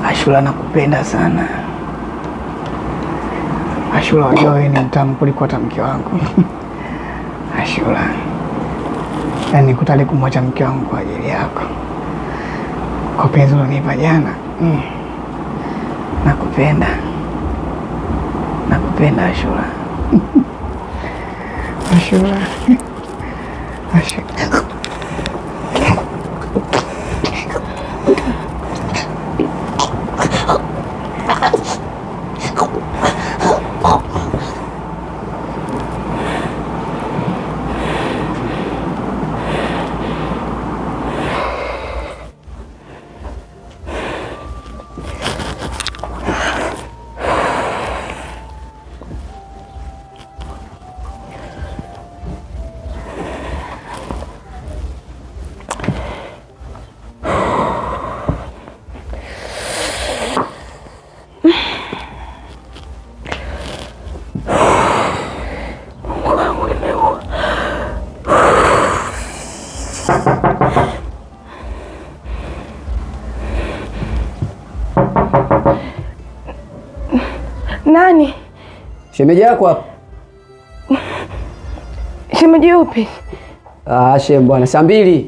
Ashura nakupenda sana. Ashura, wajua wewe ni mtamu kuliko hata mke wangu. Ashura, yaani kutali kumwacha mke wangu kwa ajili yako, kwa penzi ulonipa jana. Nakupenda Ashura. Ashura. Nani? Shemeji yako hapa. Shemeji upi? Shem bwana, saa 2.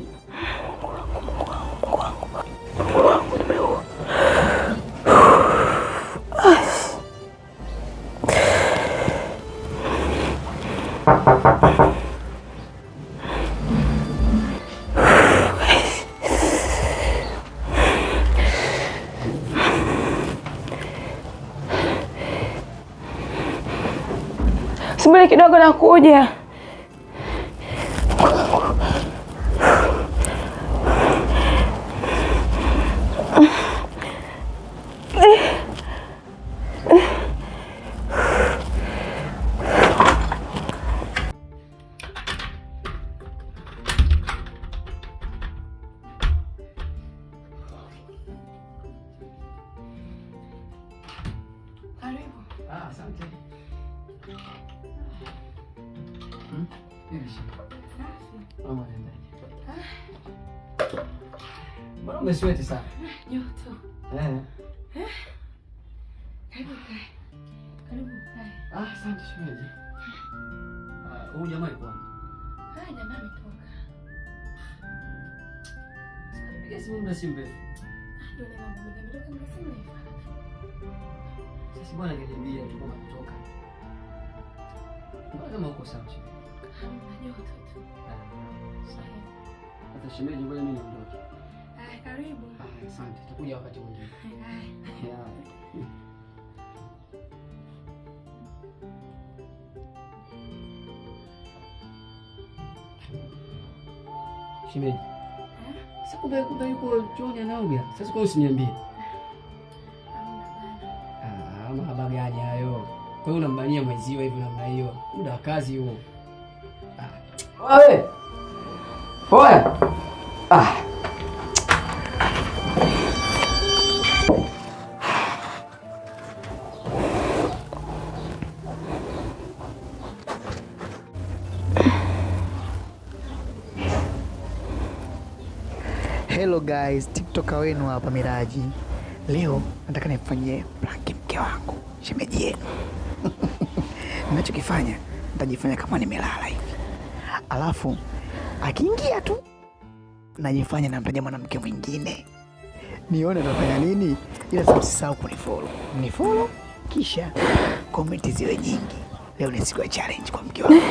Subiri kidogo nakuja. Karibu. Asante. Mbona umesweti sana? Joto. Karibu kae. Asante shemeji. Huyu jamaa yuko wapi? Jamaa ametoka. Piga simu muda si mrefu. Yule mambo ametoka muda si mrefu. Sasa bwana kaniambia tu kama kutoka. Mbona kama uko sawa shemeji? Joto tu. Hata shemeji, ngoja mimi niondoke. Karibu. Asante. Tutakuja wakati mwingine. Shemeji. Sasa kumbe yuko chooni anaoga. Sasa kwa usiniambie. Mahaba gani hayo? Kwa hiyo unambania mweziwa hivi namna hiyo. Muda wa kazi huo. Wewe. Oya. Hello guys, TikToker wenu hapa Miraji. Leo nataka nifanyie prank mke wangu, shemeji yenu. Ninachokifanya, nitajifanya kama nimelala hivi. Alafu akiingia tu najifanya namtaja mwanamke mwingine. Nione atafanya nini? Ila msisahau kunifollow. Mnifollow kisha comment ziwe nyingi. Leo ni siku ya challenge kwa mke wangu.